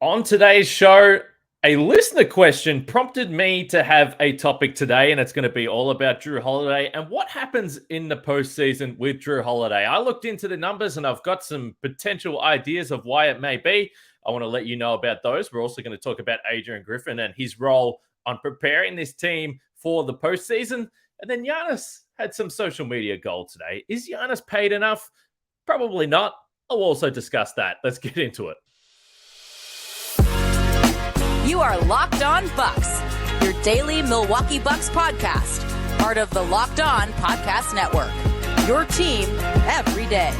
On today's show, a listener question prompted me to have a topic today, and it's going to be all about Jrue Holiday and what happens in the postseason with Jrue Holiday. I looked into the numbers and I've got some potential ideas of why it may be. I want to let you know about those. We're also going to talk about Adrian Griffin and his role on preparing this team for the postseason. And then Giannis had some social media gold today. Is Giannis paid enough? Probably not. I'll also discuss that. Let's get into it. You are Locked On Bucks, your daily Milwaukee Bucks podcast, part of the Locked On Podcast Network, your team every day.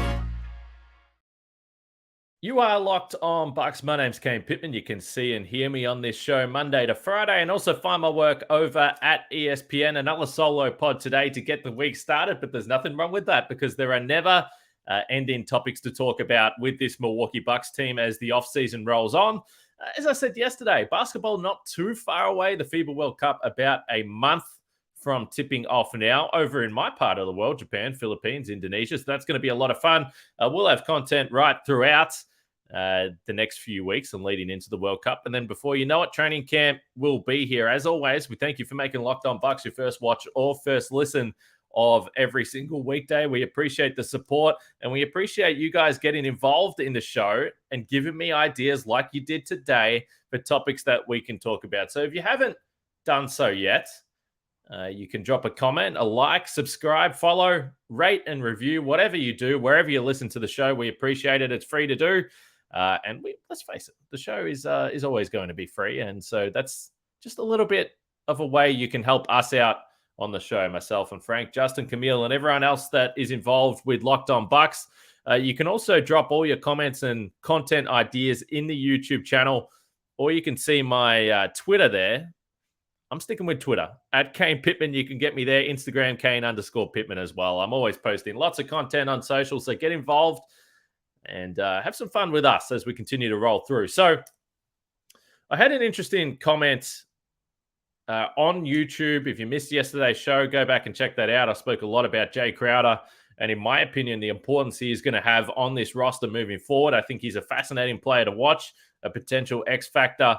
You are Locked On Bucks. My name's Kane Pittman. You can see and hear me on this show Monday to Friday, and also find my work over at ESPN. Another solo pod today to get the week started, but there's nothing wrong with that because there are never ending topics to talk about with this Milwaukee Bucks team as the offseason rolls on. As I said yesterday, basketball not too far away. The FIBA World Cup about a month from tipping off now over in my part of the world, Japan, Philippines, Indonesia. So that's going to be a lot of fun. We'll have content right throughout the next few weeks and leading into the World Cup. And then before you know it, training camp will be here. As always, we thank you for making Locked On Bucks your first watch or first listen of every single weekday. We appreciate the support and we appreciate you guys getting involved in the show and giving me ideas like you did today for topics that we can talk about. So if you haven't done so yet, you can drop a comment, a like, subscribe, follow, rate and review, whatever you do, wherever you listen to the show. We appreciate it. It's free to do. And let's face it, the show is always going to be free. And so that's just a little bit of a way you can help us out on the show, myself and Frank, Justin, Camille, and everyone else that is involved with Locked On Bucks. You can also drop all your comments and content ideas in the YouTube channel, or you can see my Twitter there. I'm sticking with Twitter, at Kane Pittman. You can get me there, Instagram, Kane_Pittman as well. I'm always posting lots of content on social, so get involved and have some fun with us as we continue to roll through. So I had an interesting comment on YouTube. If you missed yesterday's show, go back and check that out. I spoke a lot about Jay Crowder and, in my opinion, the importance he is going to have on this roster moving forward. I think he's a fascinating player to watch, a potential X factor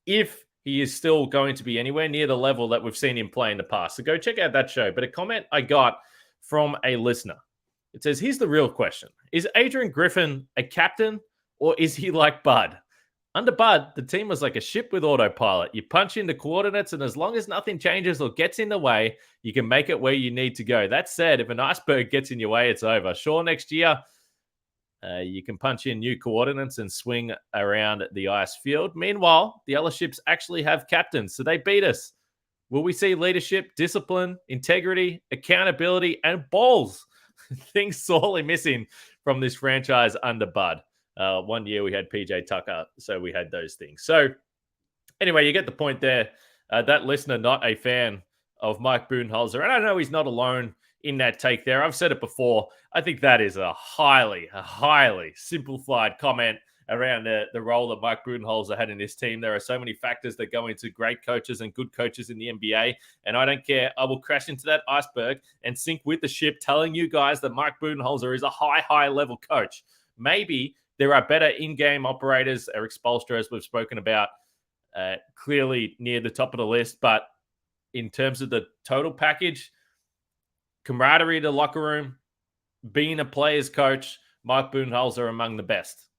if he is still going to be anywhere near the level that we've seen him play in the past. So go check out that show. But a comment I got from a listener, it says, here's the real question. Is Adrian Griffin a captain or is he like Bud? Under Bud, the team was like a ship with autopilot. You punch in the coordinates, and as long as nothing changes or gets in the way, you can make it where you need to go. That said, if an iceberg gets in your way, it's over. Sure, next year, you can punch in new coordinates and swing around the ice field. Meanwhile, the other ships actually have captains, so they beat us. Will we see leadership, discipline, integrity, accountability, and balls? Things sorely missing from this franchise under Bud. 1 year we had PJ Tucker, so we had those things. So anyway, you get the point there. That listener, not a fan of Mike Budenholzer. And I know he's not alone in that take there. I've said it before. I think that is a highly simplified comment around the role that Mike Budenholzer had in this team. There are so many factors that go into great coaches and good coaches in the NBA. And I don't care. I will crash into that iceberg and sink with the ship, telling you guys that Mike Budenholzer is a high level coach. Maybe there are better in-game operators. Eric Spoelstra, as we've spoken about, clearly near the top of the list. But in terms of the total package, camaraderie to the locker room, being a player's coach, Mike Budenholzer among the best.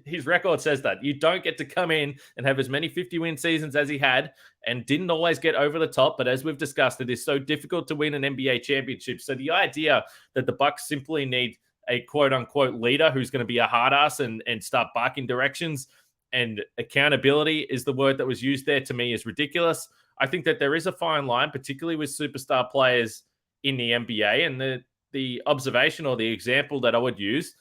His record says that. You don't get to come in and have as many 50-win seasons as he had and didn't always get over the top. But as we've discussed, it is so difficult to win an NBA championship. So the idea that the Bucks simply need a quote-unquote leader who's going to be a hard ass and start barking directions, and accountability is the word that was used there, to me is ridiculous. I think that there is a fine line, particularly with superstar players in the NBA, and the observation or the example that I would use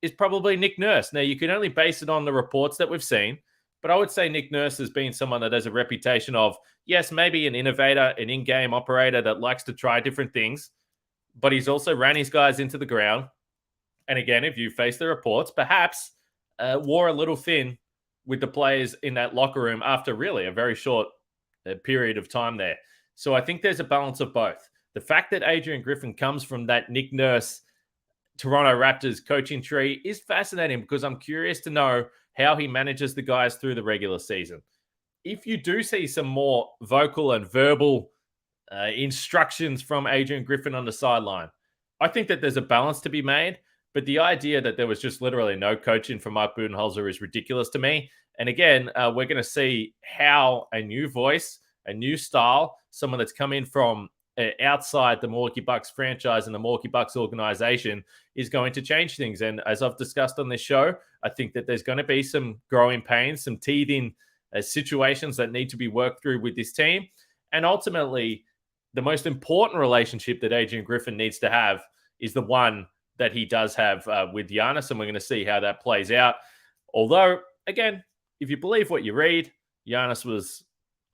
is probably Nick Nurse. Now, you can only base it on the reports that we've seen, but I would say Nick Nurse has been someone that has a reputation of, yes, maybe an innovator, an in-game operator that likes to try different things, but he's also ran his guys into the ground. And again, if you face the reports, perhaps wore a little thin with the players in that locker room after really a very short period of time there. So I think there's a balance of both. The fact that Adrian Griffin comes from that Nick Nurse Toronto Raptors coaching tree is fascinating because I'm curious to know how he manages the guys through the regular season. If you do see some more vocal and verbal instructions from Adrian Griffin on the sideline, I think that there's a balance to be made. But the idea that there was just literally no coaching from Mike Budenholzer is ridiculous to me. And again, we're going to see how a new voice, a new style, someone that's come in from outside the Milwaukee Bucks franchise and the Milwaukee Bucks organization is going to change things. And as I've discussed on this show, I think that there's going to be some growing pains, some teething situations that need to be worked through with this team. And ultimately, the most important relationship that Adrian Griffin needs to have is the one that he does have with Giannis, and we're going to see how that plays out. Although, again, if you believe what you read, Giannis was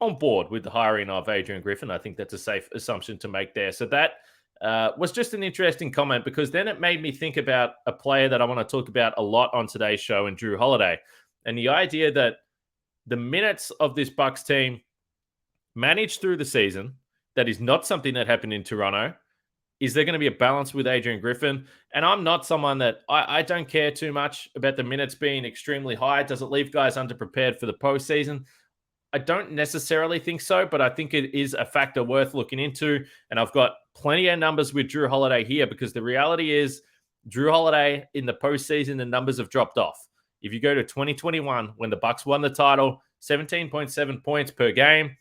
on board with the hiring of Adrian Griffin. I think that's a safe assumption to make there. So that was just an interesting comment, because then it made me think about a player that I want to talk about a lot on today's show, and Jrue Holiday. And the idea that the minutes of this Bucks team managed through the season, that is not something that happened in Toronto. Is there going to be a balance with Adrian Griffin? And I'm not someone that I don't care too much about the minutes being extremely high. Does it leave guys underprepared for the postseason? I don't necessarily think so, but I think it is a factor worth looking into. And I've got plenty of numbers with Jrue Holiday here, because the reality is Jrue Holiday in the postseason, the numbers have dropped off. If you go to 2021, when the Bucks won the title, 17.7 points per game,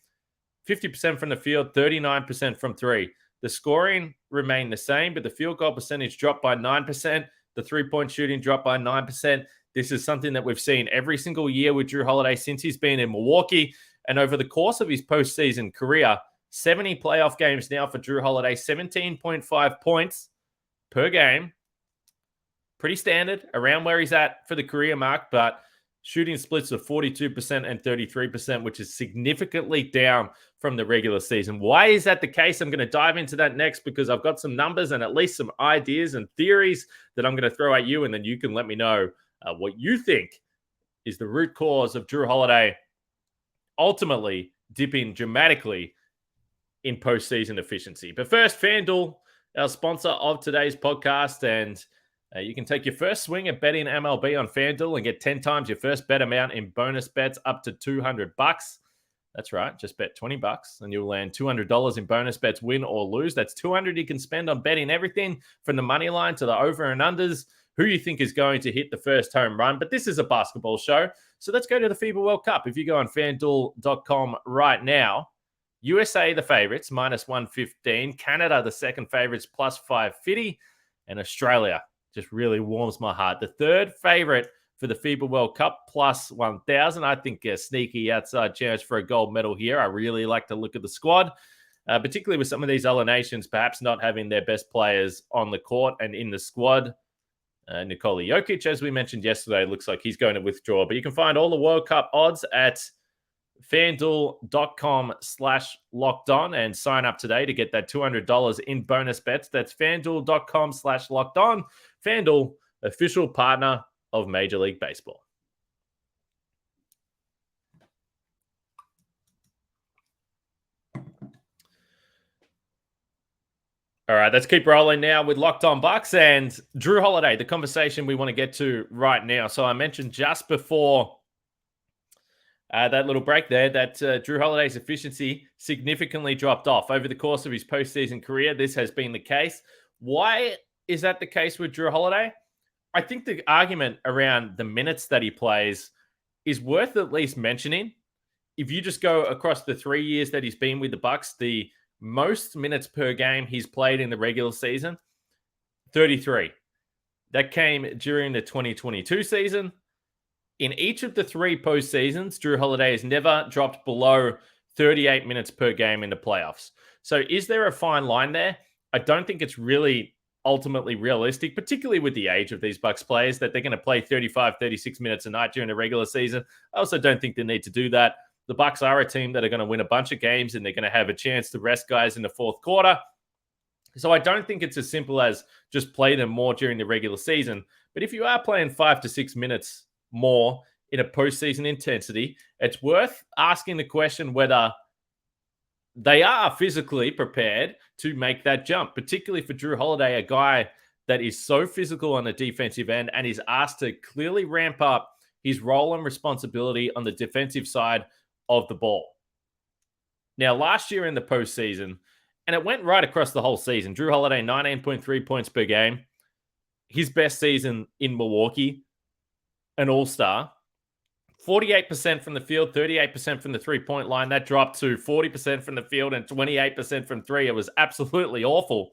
50% from the field, 39% from three. The scoring remained the same, but the field goal percentage dropped by 9%. The three-point shooting dropped by 9%. This is something that we've seen every single year with Jrue Holiday since he's been in Milwaukee. And over the course of his postseason career, 70 playoff games now for Jrue Holiday, 17.5 points per game. Pretty standard, around where he's at for the career mark, but shooting splits of 42% and 33%, which is significantly down from the regular season. Why is that the case? I'm going to dive into that next, because I've got some numbers and at least some ideas and theories that I'm going to throw at you, and then you can let me know what you think is the root cause of Jrue Holiday ultimately dipping dramatically in postseason efficiency. But first, FanDuel, our sponsor of today's podcast, and you can take your first swing at betting MLB on FanDuel and get 10 times your first bet amount in bonus bets up to $200. That's right. Just bet $20 and you'll land $200 in bonus bets, win or lose. That's $200 you can spend on betting everything from the money line to the over and unders, who you think is going to hit the first home run. But this is a basketball show, so let's go to the FIBA World Cup. If you go on FanDuel.com right now, USA the favorites, minus 115. Canada the second favorites, plus 550. And Australia just really warms my heart. The third favorite for the FIBA World Cup, plus 1,000. I think a sneaky outside chance for a gold medal here. I really like to look at the squad, particularly with some of these other nations perhaps not having their best players on the court and in the squad. Nikola Jokic, as we mentioned yesterday, looks like he's going to withdraw. But you can find all the World Cup odds at FanDuel.com/lockedon and sign up today to get that $200 in bonus bets. That's FanDuel.com/lockedon. FanDuel, official partner of Major League Baseball. All right, let's keep rolling now with Locked On Bucks and Jrue Holiday, the conversation we want to get to right now. So I mentioned just before that little break there that Jrue Holiday's efficiency significantly dropped off over the course of his postseason career. This has been the case. Why is that the case with Jrue Holiday? I think the argument around the minutes that he plays is worth at least mentioning. If you just go across the 3 years that he's been with the Bucks, the most minutes per game he's played in the regular season, 33. That came during the 2022 season. In each of the three postseasons, Jrue Holiday has never dropped below 38 minutes per game in the playoffs. So is there a fine line there? I don't think it's really ultimately realistic, particularly with the age of these Bucks players, that they're going to play 35, 36 minutes a night during the regular season. I also don't think they need to do that. The Bucks are a team that are going to win a bunch of games, and they're going to have a chance to rest guys in the fourth quarter. So I don't think it's as simple as just play them more during the regular season. But if you are playing 5 to 6 minutes more in a postseason intensity, it's worth asking the question whether they are physically prepared to make that jump, particularly for Jrue Holiday, a guy that is so physical on the defensive end and is asked to clearly ramp up his role and responsibility on the defensive side of the ball. Now, last year in the postseason, and it went right across the whole season, Jrue Holiday, 19.3 points per game, his best season in Milwaukee, an all-star. 48% from the field, 38% from the three-point line. That dropped to 40% from the field and 28% from three. It was absolutely awful.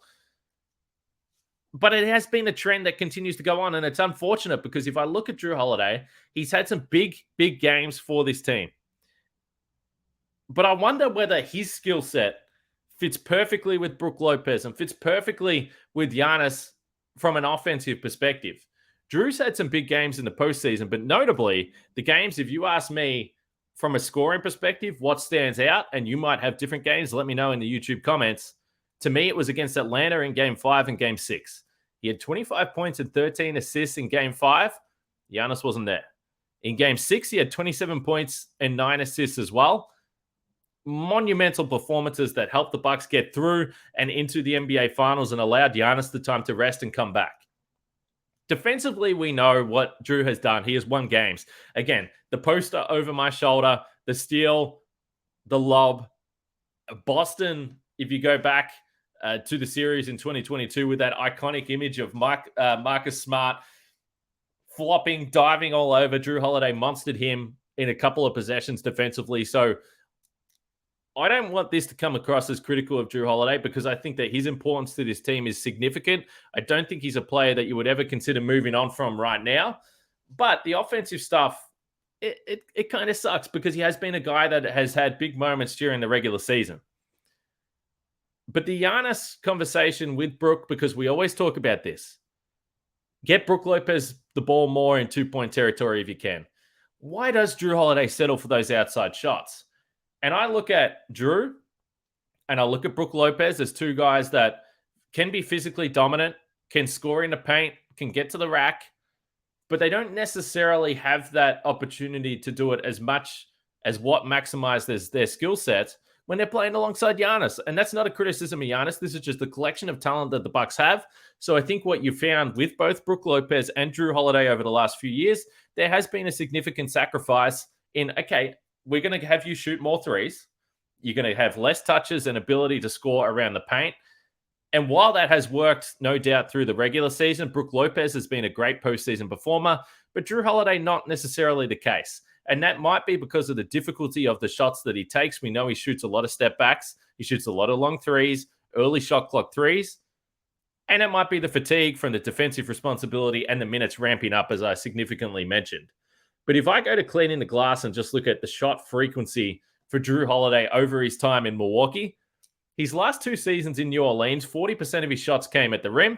But it has been a trend that continues to go on, and it's unfortunate because if I look at Jrue Holiday, he's had some big games for this team. But I wonder whether his skill set fits perfectly with Brook Lopez and fits perfectly with Giannis from an offensive perspective. Jrue's had some big games in the postseason, but notably, the games, if you ask me from a scoring perspective, what stands out, and you might have different games, let me know in the YouTube comments. To me, it was against Atlanta in Game 5 and Game 6. He had 25 points and 13 assists in Game 5. Giannis wasn't there. In Game 6, he had 27 points and 9 assists as well. Monumental performances that helped the Bucks get through and into the NBA Finals and allowed Giannis the time to rest and come back. Defensively, we know what Jrue has done. He has won games. Again, the poster over my shoulder, the steal, the lob. Boston, if you go back to the series in 2022 with that iconic image of Marcus Smart flopping, diving all over, Jrue Holiday monstered him in a couple of possessions defensively. So I don't want this to come across as critical of Jrue Holiday because I think that his importance to this team is significant. I don't think he's a player that you would ever consider moving on from right now. But the offensive stuff, it kind of sucks because he has been a guy that has had big moments during the regular season. But the Giannis conversation with Brook, because we always talk about this, get Brook Lopez the ball more in two-point territory if you can. Why does Jrue Holiday settle for those outside shots? And I look at Jrue and I look at Brook Lopez as two guys that can be physically dominant, can score in the paint, can get to the rack, but they don't necessarily have that opportunity to do it as much as what maximizes their skill sets when they're playing alongside Giannis. And that's not a criticism of Giannis. This is just the collection of talent that the Bucks have. So I think what you found with both Brook Lopez and Jrue Holiday over the last few years, there has been a significant sacrifice in, okay, we're going to have you shoot more threes. You're going to have less touches and ability to score around the paint. And while that has worked, no doubt, through the regular season, Brook Lopez has been a great postseason performer, but Jrue Holiday, not necessarily the case. And that might be because of the difficulty of the shots that he takes. We know he shoots a lot of step backs. He shoots a lot of long threes, early shot clock threes. And it might be the fatigue from the defensive responsibility and the minutes ramping up, as I significantly mentioned. But if I go to cleaning the glass and just look at the shot frequency for Jrue Holiday over his time in Milwaukee, his last two seasons in New Orleans, 40% of his shots came at the rim,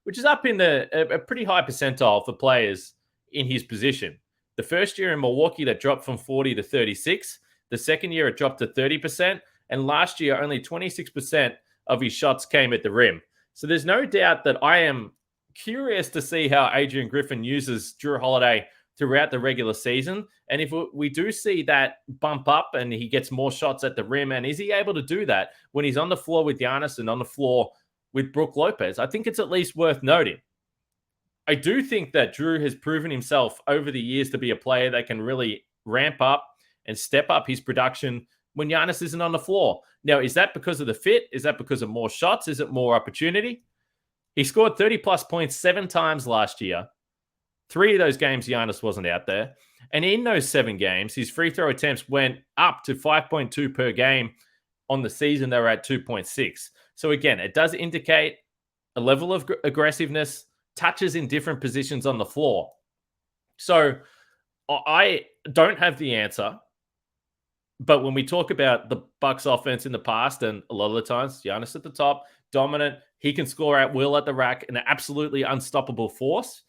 which is up in a pretty high percentile for players in his position. The first year in Milwaukee, that dropped from 40 to 36. The second year, it dropped to 30%. And last year, only 26% of his shots came at the rim. So there's no doubt that I am curious to see how Adrian Griffin uses Jrue Holiday throughout the regular season. And if we do see that bump up and he gets more shots at the rim, and is he able to do that when he's on the floor with Giannis and on the floor with Brook Lopez? I think it's at least worth noting. I do think that Jrue has proven himself over the years to be a player that can really ramp up and step up his production when Giannis isn't on the floor. Now, is that because of the fit? Is that because of more shots? Is it more opportunity? He scored 30-plus points 7 times last year. 3 of those games, Giannis wasn't out there. And in those 7 games, his free throw attempts went up to 5.2 per game. On the season, they were at 2.6. So again, it does indicate a level of aggressiveness, touches in different positions on the floor. So I don't have the answer. But when we talk about the Bucks offense in the past, and a lot of the times, Giannis at the top, dominant, he can score at will at the rack, an absolutely unstoppable force.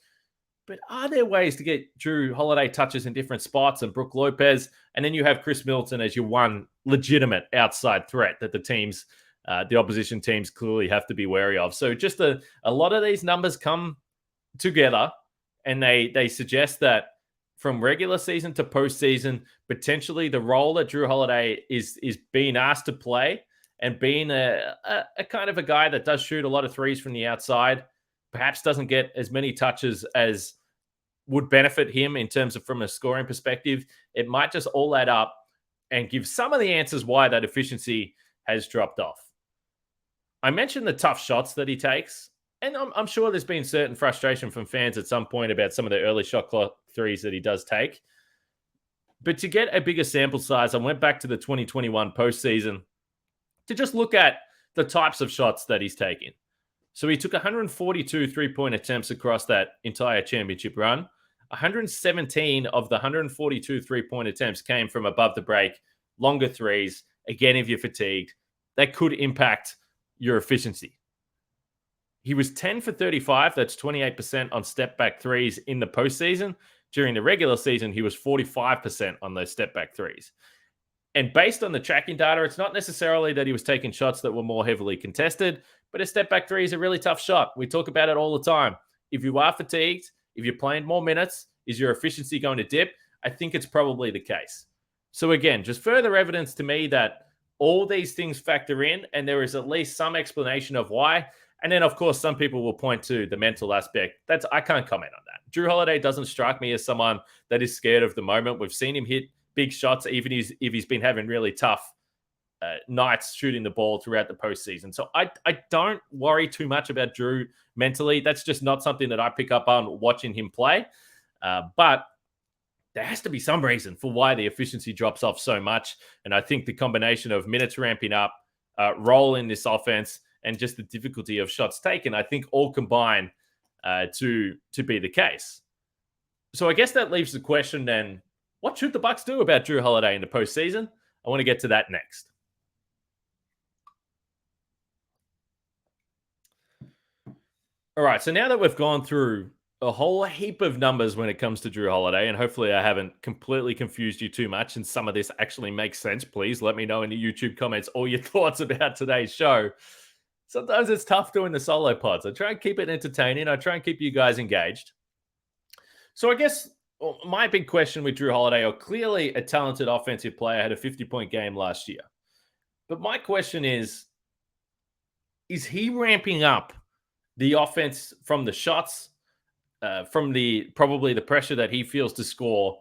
But are there ways to get Jrue Holiday touches in different spots and Brook Lopez? And then you have Chris Middleton as your one legitimate outside threat that the opposition teams clearly have to be wary of. So just a lot of these numbers come together and they suggest that from regular season to postseason, potentially the role that Jrue Holiday is being asked to play and being a kind of a guy that does shoot a lot of threes from the outside, perhaps doesn't get as many touches as would benefit him in terms of from a scoring perspective, it might just all add up and give some of the answers why that efficiency has dropped off. I mentioned the tough shots that he takes, and I'm sure there's been certain frustration from fans at some point about some of the early shot clock threes that he does take. But to get a bigger sample size, I went back to the 2021 postseason to just look at the types of shots that he's taking. So he took 142 three-point attempts across that entire championship run. 117 of the 142 three-point attempts came from above the break, longer threes. Again, if you're fatigued, that could impact your efficiency. He was 10 for 35. That's 28% on step-back threes in the postseason. During the regular season, he was 45% on those step-back threes. And based on the tracking data, it's not necessarily that he was taking shots that were more heavily contested, but a step-back three is a really tough shot. We talk about it all the time. If you are fatigued, if you're playing more minutes, is your efficiency going to dip? I think it's probably the case. So again, just further evidence to me that all these things factor in, and there is at least some explanation of why. And then, of course, some people will point to the mental aspect. I can't comment on that. Jrue Holiday doesn't strike me as someone that is scared of the moment. We've seen him hit big shots, even if he's been having really tough nights shooting the ball throughout the postseason. So I don't worry too much about Jrue mentally. That's just not something that I pick up on watching him play. But there has to be some reason for why the efficiency drops off so much. And I think the combination of minutes ramping up, role in this offense, and just the difficulty of shots taken, I think all combine to be the case. So I guess that leaves the question then, what should the Bucks do about Jrue Holiday in the postseason? I want to get to that next. All right, so now that we've gone through a whole heap of numbers when it comes to Jrue Holiday, and hopefully I haven't completely confused you too much and some of this actually makes sense, please let me know in the YouTube comments all your thoughts about today's show. Sometimes it's tough doing the solo pods. I try and keep it entertaining. I try and keep you guys engaged. So I guess my big question with Jrue Holiday, or clearly a talented offensive player, had a 50-point game last year. But my question is he ramping up the offense from the shots, from probably the pressure that he feels to score?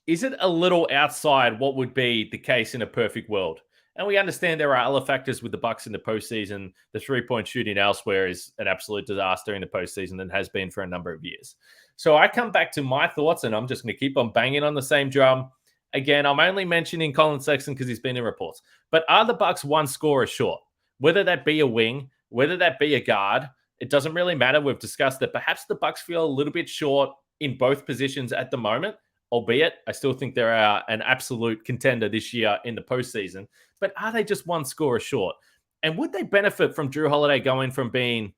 Is it a little outside what would be the case in a perfect world? And we understand there are other factors with the Bucks in the postseason. The three-point shooting elsewhere is an absolute disaster in the postseason and has been for a number of years. So I come back to my thoughts, and I'm just going to keep on banging on the same drum. Again, I'm only mentioning Colin Sexton because he's been in reports. But are the Bucks one scorer short? Whether that be a wing, whether that be a guard, it doesn't really matter. We've discussed that perhaps the Bucks feel a little bit short in both positions at the moment, albeit I still think they are an absolute contender this year in the postseason. But are they just one scorer short? And would they benefit from Jrue Holiday going from being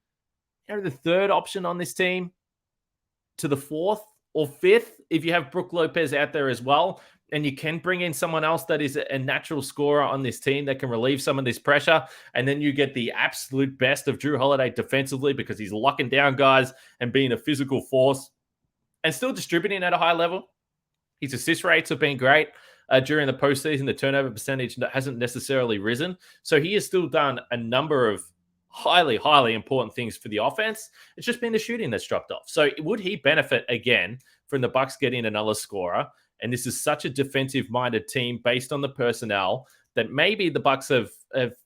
the third option on this team to the fourth or fifth if you have Brook Lopez out there as well? And you can bring in someone else that is a natural scorer on this team that can relieve some of this pressure. And then you get the absolute best of Jrue Holiday defensively because he's locking down guys and being a physical force and still distributing at a high level. His assist rates have been great during the postseason. The turnover percentage hasn't necessarily risen. So he has still done a number of highly, highly important things for the offense. It's just been the shooting that's dropped off. So would he benefit again from the Bucks getting another scorer? And this is such a defensive-minded team based on the personnel that maybe the Bucks have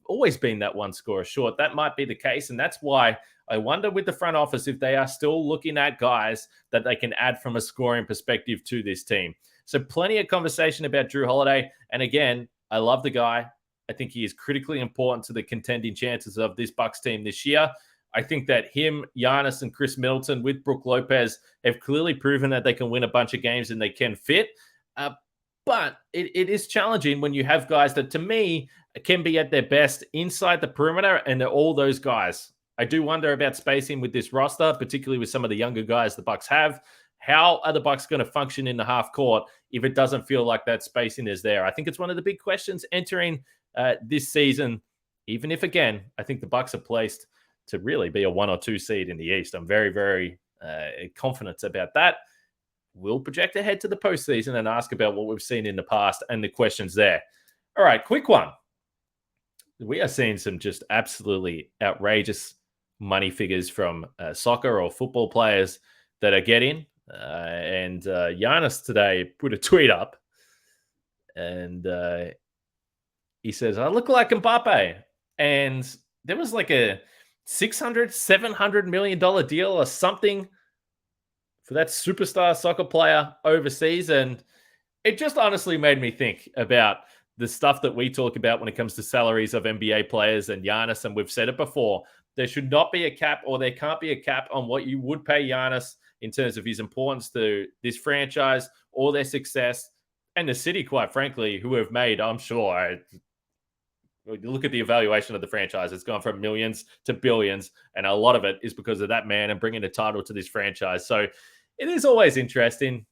always been that one scorer short. That might be the case. And that's why I wonder with the front office if they are still looking at guys that they can add from a scoring perspective to this team. So plenty of conversation about Jrue Holiday. And again, I love the guy. I think he is critically important to the contending chances of this Bucks team this year. I think that him, Giannis, and Chris Middleton with Brook Lopez have clearly proven that they can win a bunch of games and they can fit. But it is challenging when you have guys that, to me, can be at their best inside the perimeter, and they're all those guys. I do wonder about spacing with this roster, particularly with some of the younger guys the Bucks have. How are the Bucks going to function in the half court if it doesn't feel like that spacing is there? I think it's one of the big questions entering this season, even if, again, I think the Bucks are placed to really be a 1 or 2 seed in the East. I'm very, very confident about that. We'll project ahead to the postseason and ask about what we've seen in the past and the questions there. All right, quick one. We are seeing some just absolutely outrageous money figures from soccer or football players that are getting And Giannis today put a tweet up, and he says, I look like Mbappe. And there was like a $600-700 million deal or something for that superstar soccer player overseas. And it just honestly made me think about the stuff that we talk about when it comes to salaries of NBA players and Giannis. And we've said it before, there should not be a cap, or there can't be a cap on what you would pay Giannis in terms of his importance to this franchise or their success and the city, quite frankly, who have made, I'm sure, look at the evaluation of the franchise. It's gone from millions to billions, and a lot of it is because of that man and bringing a title to this franchise. So it is always interesting.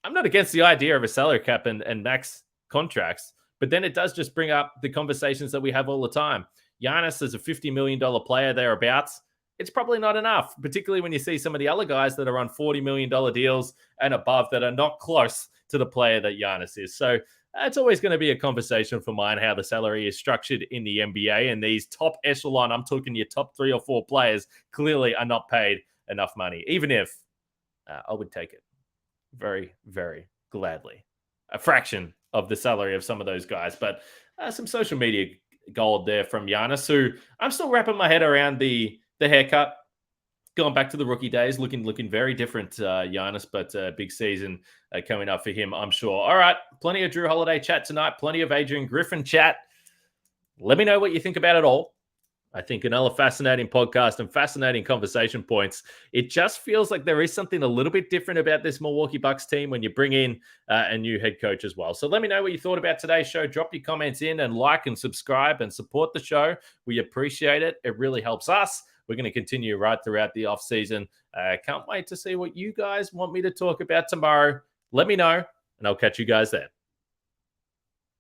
I'm not against the idea of a salary cap and max contracts, but then it does just bring up the conversations that we have all the time. Giannis is a $50 million player thereabouts. It's probably not enough, particularly when you see some of the other guys that are on $40 million deals and above that are not close to the player that Giannis is. So it's always going to be a conversation for mine, how the salary is structured in the NBA. And these top echelon, I'm talking your top 3 or 4 players, clearly are not paid enough money, even if I would take it very, very gladly. A fraction of the salary of some of those guys. But some social media gold there from Giannis, who I'm still wrapping my head around the haircut. Going back to the rookie days, looking very different, Giannis, but big season coming up for him, I'm sure. All right, plenty of Jrue Holiday chat tonight, plenty of Adrian Griffin chat. Let me know what you think about it all. I think another fascinating podcast and fascinating conversation points. It just feels like there is something a little bit different about this Milwaukee Bucks team when you bring in a new head coach as well. So let me know what you thought about today's show. Drop your comments in and like and subscribe and support the show. We appreciate it. It really helps us. We're going to continue right throughout the offseason. Can't wait to see what you guys want me to talk about tomorrow. Let me know, and I'll catch you guys then.